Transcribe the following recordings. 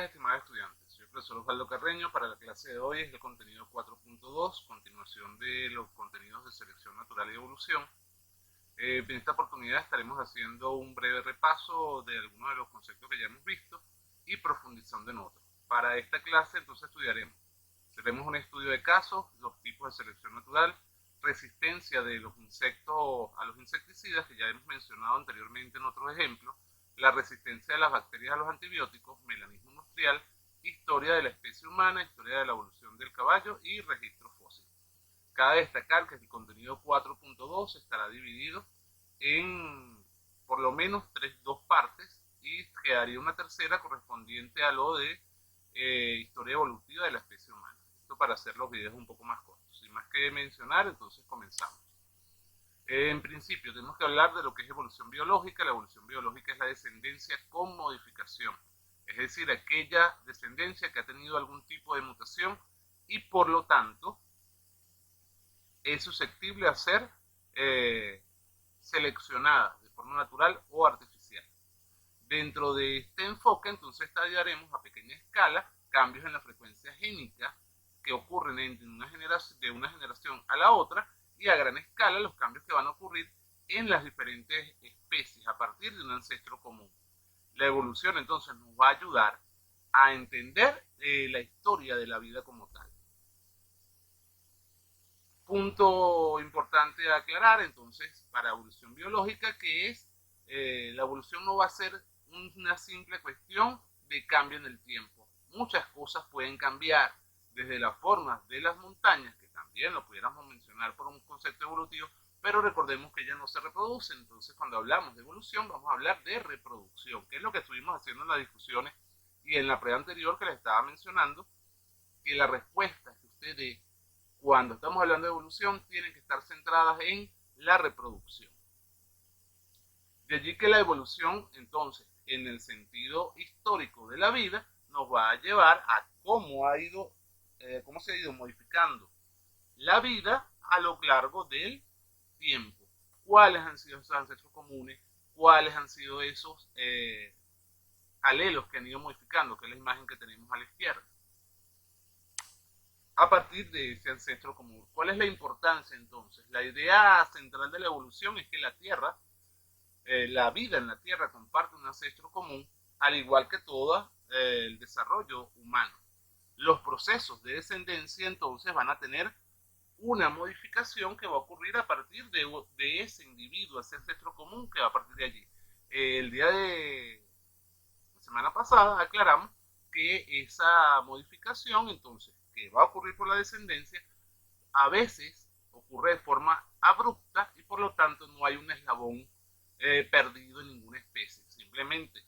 días, estimados estudiantes. Soy el profesor Osvaldo Carreño. Para la clase de hoy es el contenido 4.2, continuación de los contenidos de selección natural y evolución. En esta oportunidad estaremos haciendo un breve repaso de algunos de los conceptos que ya hemos visto y profundizando en otros. Para esta clase entonces haremos un estudio de casos, los tipos de selección natural, resistencia de los insectos a los insecticidas, que ya hemos mencionado anteriormente en otros ejemplos, la resistencia de las bacterias a los antibióticos, mecanismo industrial, historia de la especie humana, historia de la evolución del caballo y registro fósil. Cabe destacar que el contenido 4.2 estará dividido en por lo menos dos partes y quedaría una tercera correspondiente a lo de historia evolutiva de la especie humana. Esto para hacer los videos un poco más cortos. Sin más que mencionar, entonces comenzamos. En principio tenemos que hablar de lo que es evolución biológica. La evolución biológica es la descendencia con modificación, es decir, aquella descendencia que ha tenido algún tipo de mutación y por lo tanto es susceptible a ser seleccionada de forma natural o artificial. Dentro de este enfoque entonces estudiaremos a pequeña escala cambios en la frecuencia génica que ocurren de una generación a la otra, y a gran escala los cambios que van a ocurrir en las diferentes especies a partir de un ancestro común. La evolución entonces nos va a ayudar a entender la historia de la vida como tal. Punto importante a aclarar entonces para evolución biológica, que es la evolución no va a ser una simple cuestión de cambio en el tiempo. Muchas cosas pueden cambiar, desde las formas de las montañas, que también lo pudiéramos mencionar por un concepto evolutivo, pero recordemos que ellas no se reproducen. Entonces cuando hablamos de evolución vamos a hablar de reproducción, que es lo que estuvimos haciendo en las discusiones y en la pre anterior que les estaba mencionando, que la respuesta que usted dé cuando estamos hablando de evolución tienen que estar centradas en la reproducción. De allí que la evolución, entonces, en el sentido histórico de la vida, nos va a llevar a cómo se ha ido modificando la vida a lo largo del tiempo. ¿Cuáles han sido esos ancestros comunes? ¿Cuáles han sido esos alelos que han ido modificando? Que es la imagen que tenemos a la izquierda. A partir de ese ancestro común. ¿Cuál es la importancia entonces? La idea central de la evolución es que la Tierra, la vida en la Tierra comparte un ancestro común, al igual que todo el desarrollo humano. Los procesos de descendencia entonces van a tener una modificación que va a ocurrir a partir de ese individuo, ese ancestro común que va a partir de allí. El día de la semana pasada aclaramos que esa modificación entonces que va a ocurrir por la descendencia a veces ocurre de forma abrupta y por lo tanto no hay un eslabón perdido en ninguna especie. Simplemente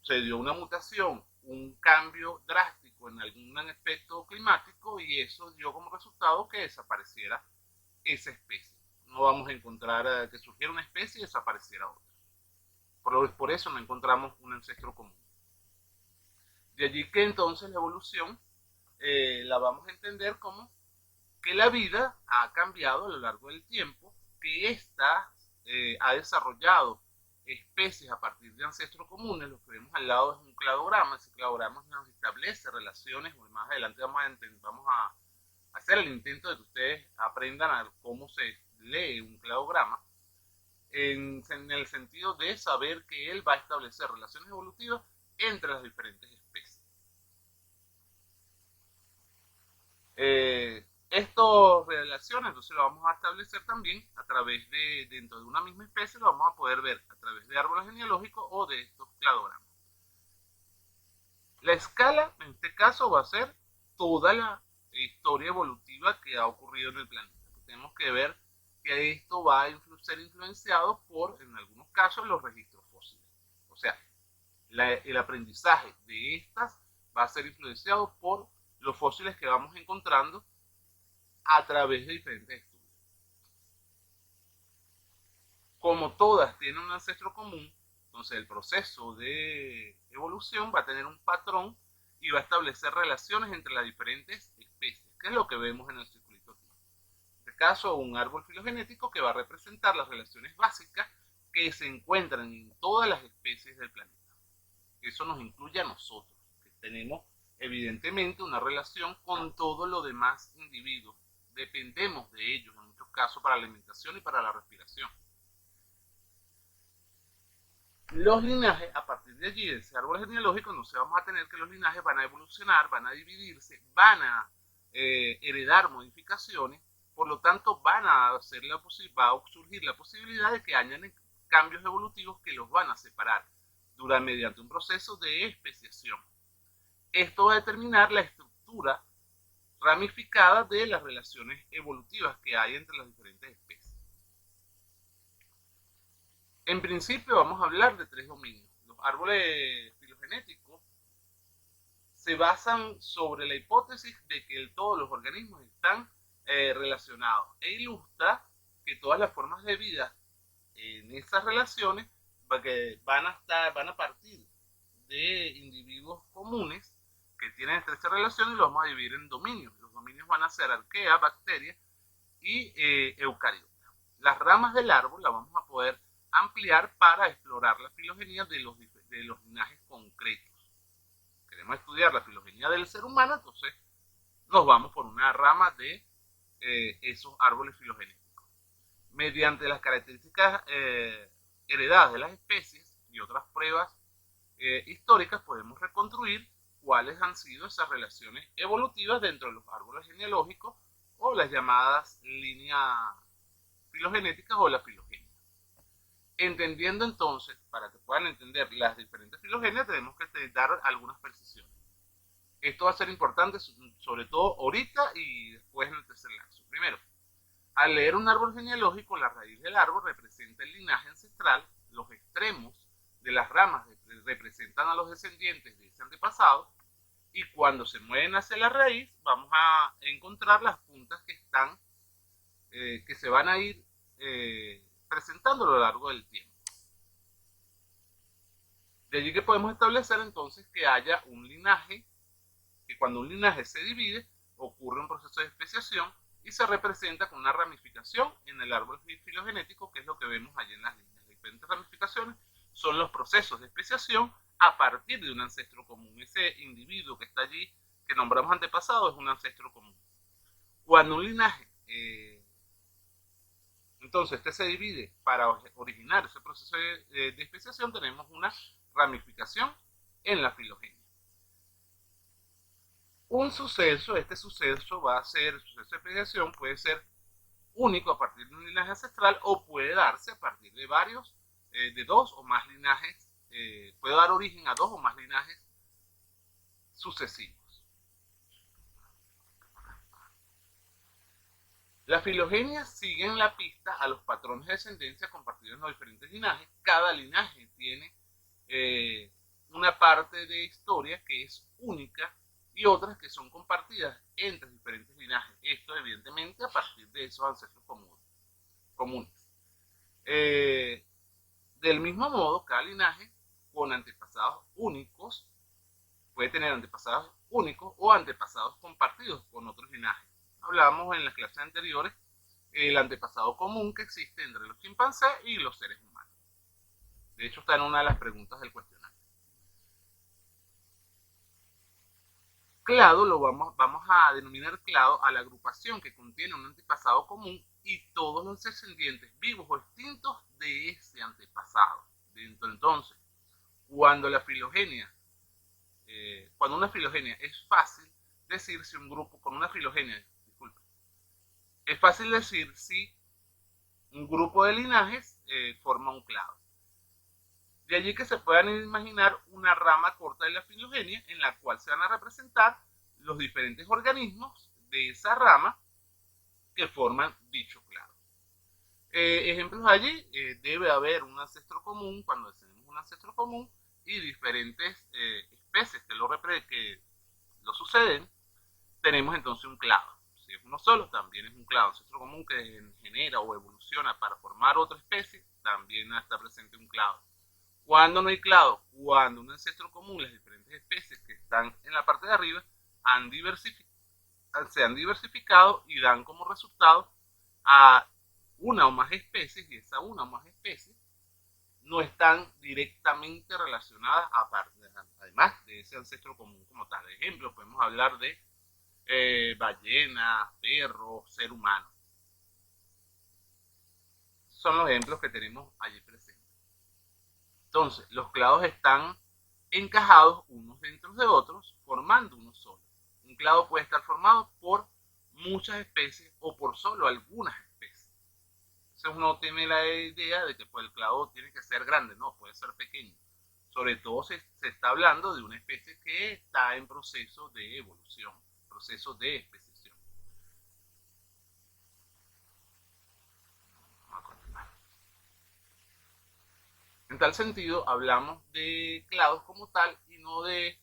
se dio una mutación, un cambio drástico en algún aspecto climático y eso dio como resultado que desapareciera esa especie. No vamos a encontrar que surgiera una especie y desapareciera otra. Por eso no encontramos un ancestro común. De allí que entonces la evolución la vamos a entender como que la vida ha cambiado a lo largo del tiempo, que ésta ha desarrollado especies a partir de ancestros comunes. Lo que vemos al lado es un cladograma. Ese cladograma nos establece relaciones. Más adelante vamos a hacer el intento de que ustedes aprendan a cómo se lee un cladograma, en el sentido de saber que él va a establecer relaciones evolutivas entre las diferentes especies. Estas relaciones entonces lo vamos a establecer también a través de, dentro de una misma especie, lo vamos a poder ver a través de árboles genealógicos o de estos cladogramas. La escala en este caso va a ser toda la historia evolutiva que ha ocurrido en el planeta. Tenemos que ver que esto va a ser influenciado por, en algunos casos, los registros fósiles. O sea, el aprendizaje de estas va a ser influenciado por los fósiles que vamos encontrando a través de diferentes estudios. Como todas tienen un ancestro común, entonces el proceso de evolución va a tener un patrón y va a establecer relaciones entre las diferentes especies, que es lo que vemos en el circulito aquí. En este caso, un árbol filogenético que va a representar las relaciones básicas que se encuentran en todas las especies del planeta. Eso nos incluye a nosotros, que tenemos evidentemente una relación con todo lo demás individuos. Dependemos de ellos en muchos casos para la alimentación y para la respiración. Los linajes, a partir de allí, de ese árbol genealógico, entonces vamos a tener que los linajes van a evolucionar, van a dividirse, van a heredar modificaciones, por lo tanto va a surgir la posibilidad de que hayan cambios evolutivos que los van a separar mediante un proceso de especiación. Esto va a determinar la estructura ramificada de las relaciones evolutivas que hay entre las diferentes especies. En principio vamos a hablar de 3 dominios. Los árboles filogenéticos se basan sobre la hipótesis de que todos los organismos están relacionados e ilustra que todas las formas de vida en esas relaciones van a partir de individuos comunes que tienen estrecha relación y los vamos a dividir en dominios. Los dominios van a ser arquea, bacterias y eucariotas. Las ramas del árbol las vamos a poder ampliar para explorar la filogenia de los linajes concretos. Queremos estudiar la filogenia del ser humano, entonces nos vamos por una rama de esos árboles filogenéticos. Mediante las características heredadas de las especies y otras pruebas históricas podemos reconstruir cuáles han sido esas relaciones evolutivas dentro de los árboles genealógicos o las llamadas líneas filogenéticas o la filogenia. Entendiendo entonces, para que puedan entender las diferentes filogenias, tenemos que dar algunas precisiones. Esto va a ser importante sobre todo ahorita y después en el tercer lapso. Primero, al leer un árbol genealógico, la raíz del árbol representa el linaje ancestral, los extremos de las ramas representan a los descendientes de ese antepasado, y cuando se mueven hacia la raíz vamos a encontrar las puntas que están que se van a ir presentando a lo largo del tiempo. De allí que podemos establecer entonces que haya un linaje, que cuando un linaje se divide ocurre un proceso de especiación y se representa con una ramificación en el árbol filogenético, que es lo que vemos allí en las líneas. Las diferentes ramificaciones son los procesos de especiación a partir de un ancestro común. Ese individuo que está allí, que nombramos antepasado, es un ancestro común. Cuando un linaje entonces este se divide para originar ese proceso de especiación, tenemos una ramificación en la filogenia. Este suceso va a ser, el suceso de especiación puede ser único a partir de un linaje ancestral o puede darse a partir de varios, de 2 o más linajes, puede dar origen a 2 o más linajes sucesivos. Las filogenias siguen la pista a los patrones de descendencia compartidos en los diferentes linajes. Cada linaje tiene una parte de historia que es única y otras que son compartidas entre diferentes linajes. Esto evidentemente a partir de esos ancestros comunes. Del mismo modo, cada linaje con antepasados únicos puede tener antepasados únicos o antepasados compartidos con otros linajes. Hablábamos en las clases anteriores el antepasado común que existe entre los chimpancés y los seres humanos. De hecho, está en una de las preguntas del cuestionario. Clado vamos a denominar clado a la agrupación que contiene un antepasado común y todos los descendientes vivos o extintos de ese antepasado. Entonces, cuando una filogenia es fácil decir si un grupo con una filogenia, es fácil decir si un grupo de linajes forma un clado. De allí que se puedan imaginar una rama corta de la filogenia en la cual se van a representar los diferentes organismos de esa rama que forman dicho clado. Ejemplos allí, debe haber un ancestro común cuando tenemos un ancestro común y diferentes especies que lo suceden, tenemos entonces un clado. Si es uno solo, también es un clado. Ancestro común que genera o evoluciona para formar otra especie, también está presente un clado. Cuando no hay clado, cuando un ancestro común, las diferentes especies que están en la parte de arriba se han diversificado y dan como resultado a una o más especies, y esa una o más especies no están directamente relacionadas a partir además de ese ancestro común como tal. De ejemplo, podemos hablar de ballenas, perros, ser humano. Son los ejemplos que tenemos allí presentes. Entonces, los clados están encajados unos dentro de otros, formando uno solo. Un clado puede estar formado por muchas especies o por solo algunas especies. Entonces uno tiene la idea de que pues, el clado tiene que ser grande, no, puede ser pequeño. Sobre todo se está hablando de una especie que está en proceso de evolución, proceso de especiación. Vamos a continuar. En tal sentido, hablamos de clados como tal y no de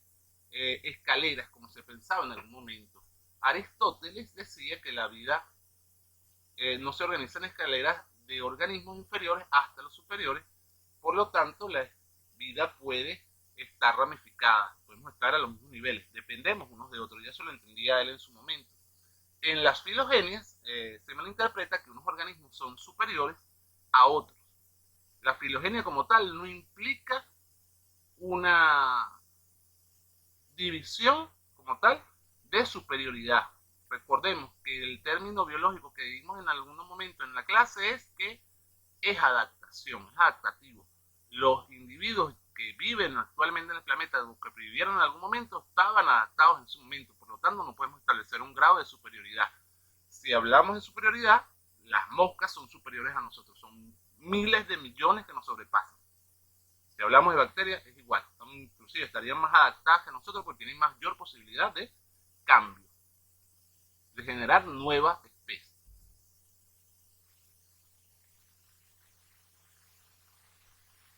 escaleras como se pensaba en algún momento. Aristóteles decía que la vida no se organiza en escaleras de organismos inferiores hasta los superiores, por lo tanto la vida puede estar ramificada, podemos estar a los mismos niveles, dependemos unos de otros, ya eso lo entendía él en su momento. En las filogenias se malinterpreta que unos organismos son superiores a otros. La filogenia como tal no implica una división como tal de superioridad. Recordemos que el término biológico que vimos en algún momento en la clase es que es adaptación, es adaptativo. Los individuos que viven actualmente en el planeta o que vivieron en algún momento estaban adaptados en su momento, por lo tanto no podemos establecer un grado de superioridad. Si hablamos de superioridad, las moscas son superiores a nosotros, son miles de millones que nos sobrepasan. Si hablamos de bacterias, es igual, inclusive estarían más adaptadas que nosotros porque tienen mayor posibilidad de cambio, de generar nuevas especies.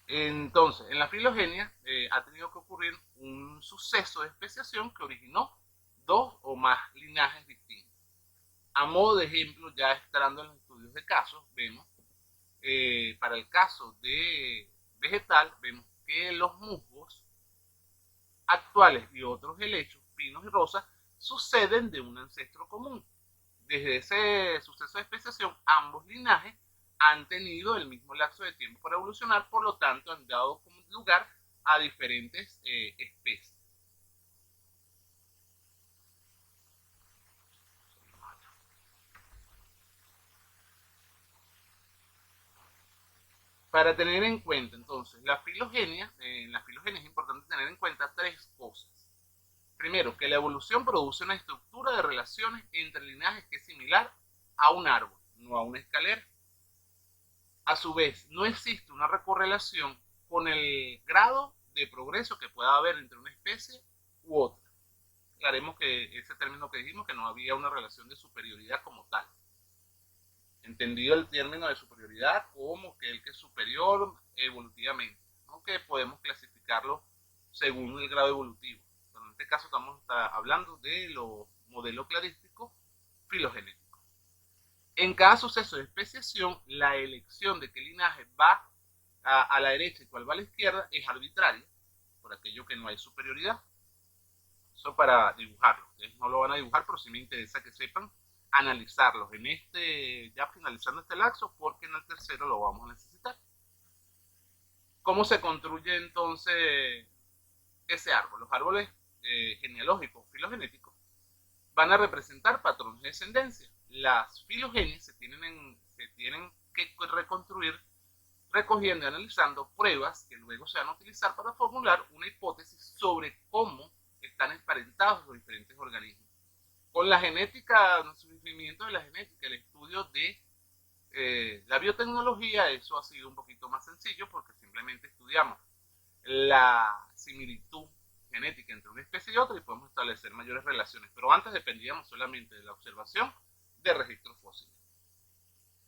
Entonces, en la filogenia ha tenido que ocurrir un suceso de especiación que originó dos o más linajes distintos. A modo de ejemplo, ya entrando en los estudios de casos, vemos, para el caso de vegetal, vemos que los musgos actuales y otros helechos, pinos y rosas, suceden de un ancestro común. Desde ese suceso de especiación, ambos linajes han tenido el mismo lapso de tiempo para evolucionar, por lo tanto han dado lugar a diferentes especies. Para tener en cuenta, entonces, en la filogenia es importante tener en cuenta tres cosas. Primero, que la evolución produce una estructura de relaciones entre linajes que es similar a un árbol, no a una escalera. A su vez, no existe una correlación con el grado de progreso que pueda haber entre una especie u otra. Aclaremos que ese término que dijimos, que no había una relación de superioridad como tal. Entendido el término de superioridad como que el que es superior evolutivamente, aunque podemos clasificarlo según el grado evolutivo. Pero en este caso estamos hablando de los modelos cladísticos filogenéticos. En cada suceso de especiación, la elección de qué linaje va a la derecha y cuál va a la izquierda es arbitraria, por aquello que no hay superioridad. Eso para dibujarlo. Ustedes no lo van a dibujar, pero sí me interesa que sepan analizarlos en ya finalizando este lapso, porque en el tercero lo vamos a necesitar. ¿Cómo se construye entonces ese árbol? Los árboles genealógicos, filogenéticos, van a representar patrones de descendencia. Las filogenias se tienen que reconstruir recogiendo y analizando pruebas que luego se van a utilizar para formular una hipótesis sobre cómo están emparentados los diferentes organismos. Con la genética, el surgimiento de la genética, el estudio de la biotecnología, eso ha sido un poquito más sencillo porque simplemente estudiamos la similitud genética entre una especie y otra y podemos establecer mayores relaciones. Pero antes dependíamos solamente de la observación de registros fósiles.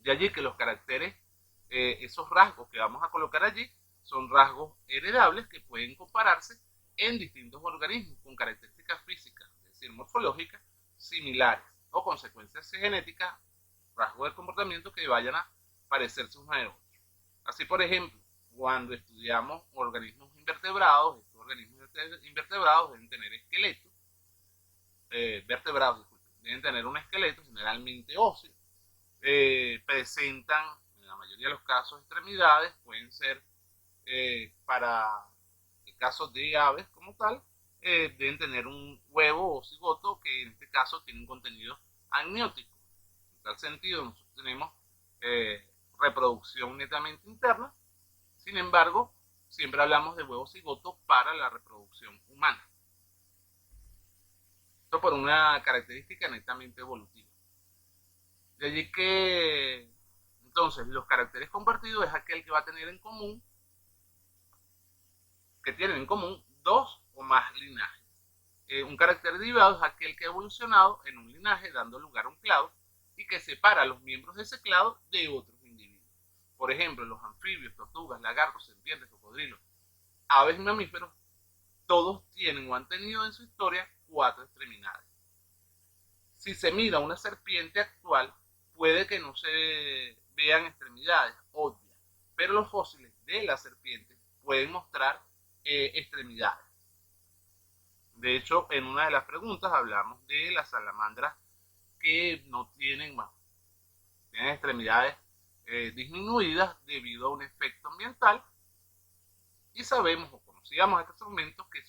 De allí que los caracteres, esos rasgos que vamos a colocar allí, son rasgos heredables que pueden compararse en distintos organismos con características físicas, es decir, morfológicas, similares o consecuencias genéticas, rasgos de comportamiento que vayan a parecerse unos a otros. Así, por ejemplo, cuando estudiamos organismos invertebrados, estos organismos invertebrados deben tener esqueletos, vertebrados, disculpen, deben tener un esqueleto generalmente óseo, presentan en la mayoría de los casos extremidades, pueden ser para el caso de aves como tal, deben tener un huevo o cigoto que en este caso tiene un contenido amniótico. En tal sentido, nosotros tenemos reproducción netamente interna. Sin embargo, siempre hablamos de huevo cigoto para la reproducción humana. Esto por una característica netamente evolutiva. De allí que, entonces, los caracteres compartidos es aquel que va a tener en común, que tienen en común dos o más linajes. Un carácter derivado es aquel que ha evolucionado en un linaje dando lugar a un clado y que separa a los miembros de ese clado de otros individuos. Por ejemplo, los anfibios, tortugas, lagartos, serpientes, cocodrilos, aves y mamíferos, todos tienen o han tenido en su historia 4 extremidades. Si se mira una serpiente actual, puede que no se vean extremidades obvias, pero los fósiles de las serpientes pueden mostrar extremidades. De hecho, en una de las preguntas hablamos de las salamandras que no tienen más, tienen extremidades disminuidas debido a un efecto ambiental, y sabemos o conocíamos hasta ese momento que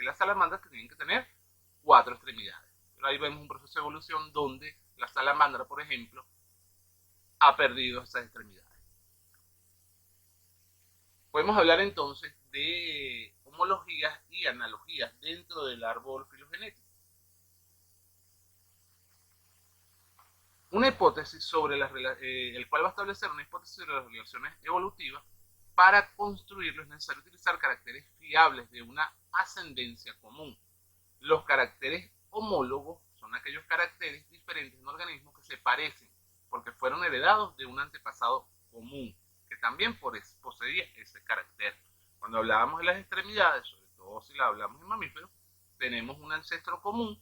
las salamandras tienen que tener 4 extremidades. Pero ahí vemos un proceso de evolución donde la salamandra, por ejemplo, ha perdido esas extremidades. Podemos hablar entonces de homologías y analogías dentro del árbol filogenético. Una hipótesis sobre el cual va a establecer una hipótesis sobre las relaciones evolutivas. Para construirlo es necesario utilizar caracteres fiables de una ascendencia común. Los caracteres homólogos son aquellos caracteres diferentes en organismos que se parecen porque fueron heredados de un antepasado común que también poseía ese carácter. Cuando hablábamos de las extremidades, sobre todo si la hablamos de mamíferos, tenemos un ancestro común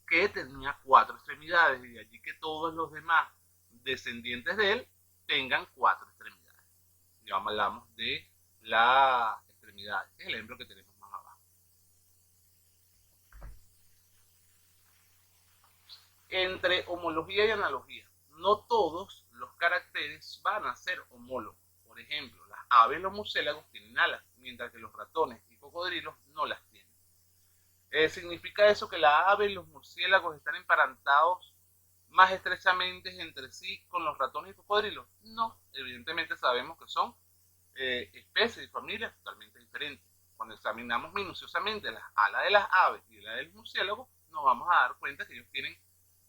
que tenía 4 extremidades y de allí que todos los demás descendientes de él tengan 4 extremidades. Ya hablamos de las extremidades, es el ejemplo que tenemos más abajo. Entre homología y analogía, no todos los caracteres van a ser homólogos. Por ejemplo, las aves y los murciélagos tienen alas, mientras que los ratones y cocodrilos no las tienen. ¿Significa eso que la ave y los murciélagos están emparentados más estrechamente entre sí con los ratones y cocodrilos? No, evidentemente sabemos que son especies y familias totalmente diferentes. Cuando examinamos minuciosamente las alas de las aves y las del murciélago, nos vamos a dar cuenta que ellos tienen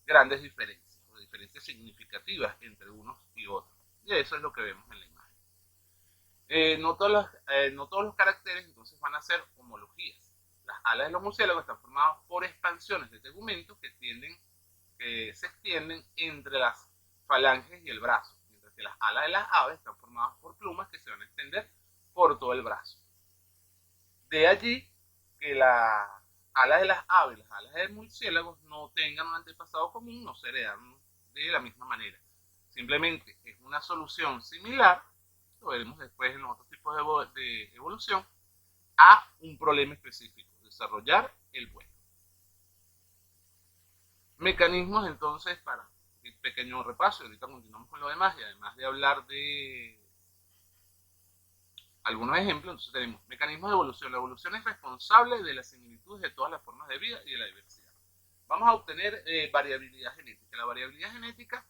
grandes diferencias, o diferencias significativas entre unos y otros. Y eso es lo que vemos en la imagen. No todos los caracteres entonces van a ser homologías. Las alas de los murciélagos están formadas por expansiones de tegumentos que se extienden entre las falanges y el brazo, mientras que las alas de las aves están formadas por plumas que se van a extender por todo el brazo. De allí que las alas de las aves y las alas de murciélagos no tengan un antepasado común, no se heredan de la misma manera. Simplemente es una solución similar, lo veremos después en los otros tipos de evolución, a un problema específico, desarrollar el vuelo. Mecanismos entonces para un pequeño repaso, y ahorita continuamos con lo demás, y además de hablar de algunos ejemplos, entonces tenemos mecanismos de evolución. La evolución es responsable de las similitudes de todas las formas de vida y de la diversidad. Vamos a obtener variabilidad genética. La variabilidad genética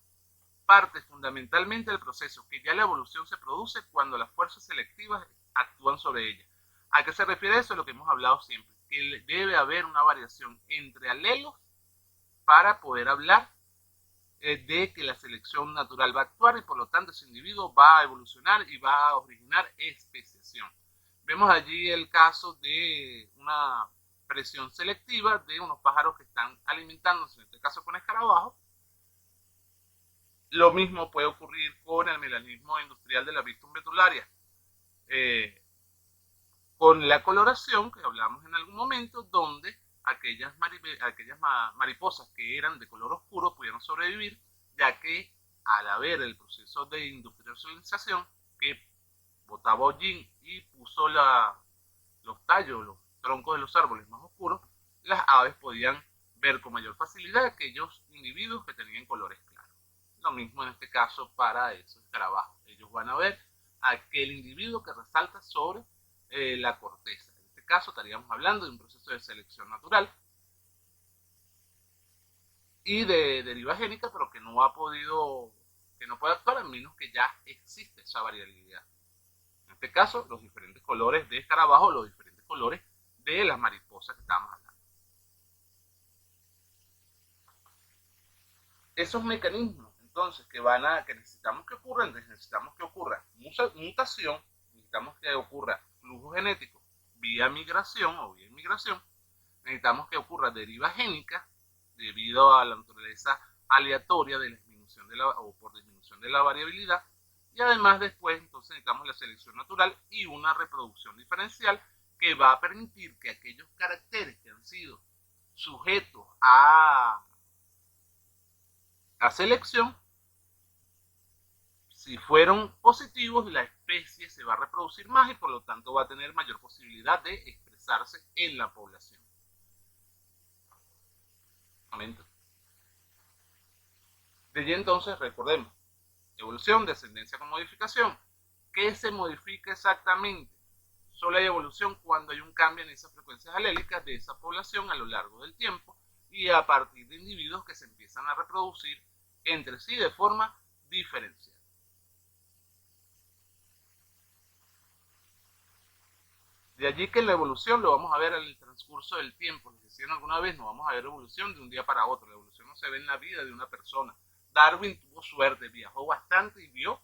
parte fundamentalmente del proceso que ya la evolución se produce cuando las fuerzas selectivas actúan sobre ella. ¿A qué se refiere eso? Lo que hemos hablado siempre, que debe haber una variación entre alelos para poder hablar de que la selección natural va a actuar y por lo tanto ese individuo va a evolucionar y va a originar especiación. Vemos allí el caso de una presión selectiva de unos pájaros que están alimentándose, en este caso con escarabajos. Lo mismo puede ocurrir con el melanismo industrial de la Victum betularia. Con la coloración que hablamos en algún momento, donde aquellas mariposas que eran de color oscuro pudieron sobrevivir, ya que al haber el proceso de industrialización que botaba hollín y puso los tallos, los troncos de los árboles más oscuros, las aves podían ver con mayor facilidad aquellos individuos que tenían colores claros. Lo mismo en este caso para esos escarabajos. Ellos van a ver aquel individuo que resalta sobre la corteza. En este caso estaríamos hablando de un proceso de selección natural y de deriva génica, pero que no puede actuar a menos que ya existe esa variabilidad. En este caso, los diferentes colores de escarabajo, los diferentes colores de las mariposas que estamos hablando. Esos mecanismos, entonces, que necesitamos que ocurran, necesitamos que ocurra mutación, necesitamos que ocurra flujo genético vía migración o vía inmigración, necesitamos que ocurra deriva génica debido a la naturaleza aleatoria de la disminución o por disminución de la variabilidad, y además después entonces necesitamos la selección natural y una reproducción diferencial que va a permitir que aquellos caracteres que han sido sujetos a selección, si fueron positivos, la especie se va a reproducir más y por lo tanto va a tener mayor posibilidad de expresarse en la población. Momento. De allí entonces recordemos, evolución, descendencia con modificación. ¿Qué se modifica exactamente? Solo hay evolución cuando hay un cambio en esas frecuencias alélicas de esa población a lo largo del tiempo y a partir de individuos que se empiezan a reproducir entre sí de forma diferencial. De allí que la evolución lo vamos a ver en el transcurso del tiempo. Les decían alguna vez, no vamos a ver evolución de un día para otro. La evolución no se ve en la vida de una persona. Darwin tuvo suerte, viajó bastante y vio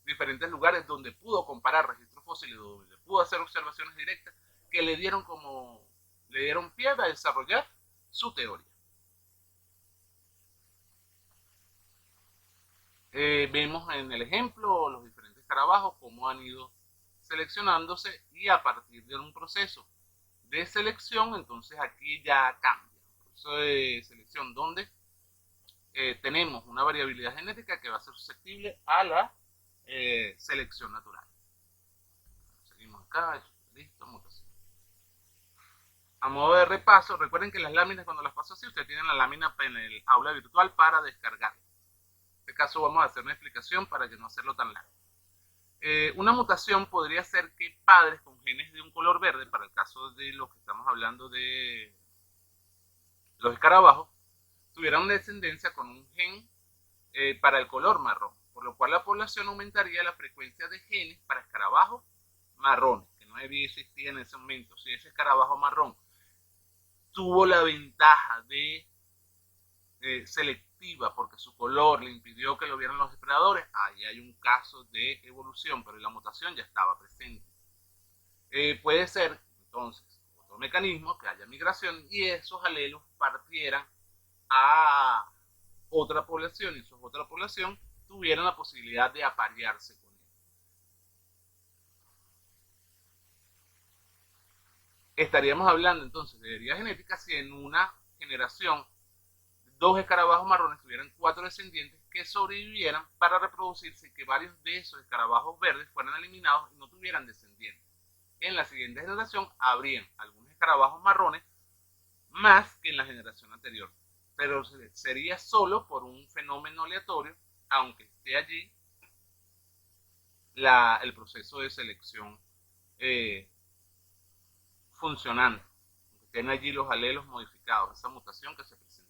diferentes lugares donde pudo comparar registros fósiles, donde pudo hacer observaciones directas que le dieron pie a desarrollar su teoría. Vemos en el ejemplo los diferentes escarabajos cómo han ido seleccionándose y a partir de un proceso de selección, entonces aquí ya cambia. Un proceso de selección donde tenemos una variabilidad genética que va a ser susceptible a la selección natural. Seguimos acá, listo, mutación. A modo de repaso, recuerden que las láminas cuando las paso así, ustedes tienen la lámina en el aula virtual para descargar. En este caso vamos a hacer una explicación para que no hacerlo tan largo. Una mutación podría ser que padres con genes de un color verde, para el caso de los que estamos hablando de los escarabajos, tuvieran una descendencia con un gen para el color marrón, por lo cual la población aumentaría la frecuencia de genes para escarabajos marrones, que no debía existir en ese momento. Si ese escarabajo marrón tuvo la ventaja de selectiva porque su color le impidió que lo vieran los depredadores, ahí hay un caso de evolución, pero la mutación ya estaba presente. Puede ser, entonces, otro mecanismo, que haya migración y esos alelos partieran a otra población y esa otra población tuvieran la posibilidad de aparearse con él. Estaríamos hablando entonces de deriva genética si en una generación dos escarabajos marrones tuvieran 4 descendientes que sobrevivieran para reproducirse y que varios de esos escarabajos verdes fueran eliminados y no tuvieran descendientes. En la siguiente generación habrían algunos escarabajos marrones más que en la generación anterior, pero sería solo por un fenómeno aleatorio, aunque esté allí el proceso de selección funcionando, aunque estén allí los alelos modificados, esa mutación que se presentó.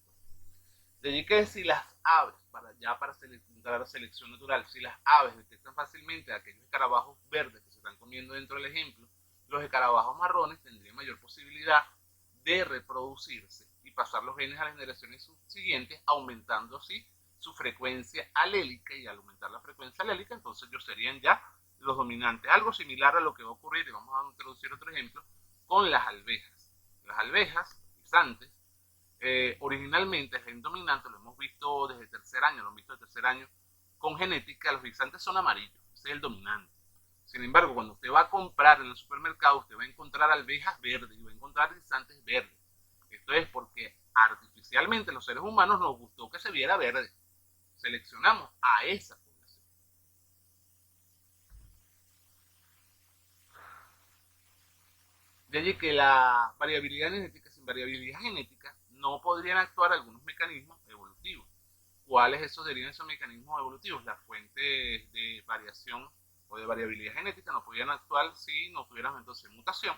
De allí que si las aves, para la selección natural, si las aves detectan fácilmente a aquellos escarabajos verdes que se están comiendo dentro del ejemplo, los escarabajos marrones tendrían mayor posibilidad de reproducirse y pasar los genes a las generaciones subsiguientes, aumentando así su frecuencia alélica, y al aumentar la frecuencia alélica, entonces ellos serían ya los dominantes. Algo similar a lo que va a ocurrir, y vamos a introducir otro ejemplo, con las alvejas. Las alvejas, guisantes, originalmente el gen dominante lo hemos visto desde tercer año, lo hemos visto desde tercer año, con genética, los guisantes son amarillos, ese es el dominante. Sin embargo, cuando usted va a comprar en el supermercado, usted va a encontrar alvejas verdes y va a encontrar guisantes verdes. Esto es porque artificialmente los seres humanos nos gustó que se viera verde. Seleccionamos a esa población. De allí que la variabilidad genética, sin variabilidad genética, no podrían actuar algunos mecanismos evolutivos. ¿Cuáles serían esos mecanismos evolutivos? Las fuentes de variación o de variabilidad genética no podrían actuar si no tuviéramos entonces mutación,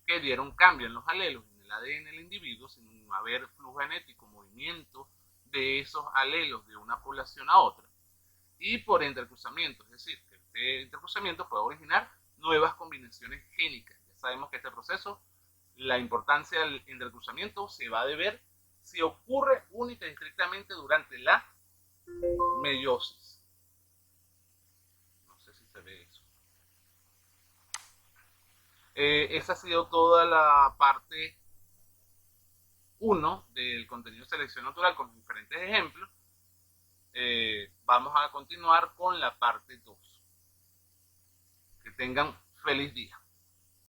que dieron cambio en los alelos en el ADN del individuo sin haber flujo genético, movimiento de esos alelos de una población a otra, y por entrecruzamiento, es decir, que este entrecruzamiento puede originar nuevas combinaciones génicas. Ya sabemos que este proceso, la importancia del entrecruzamiento se va a deber si ocurre única y estrictamente durante la meiosis. No sé si se ve eso. Esa ha sido toda la parte 1 del contenido de selección natural con diferentes ejemplos. Vamos a continuar con la parte 2. Que tengan feliz día.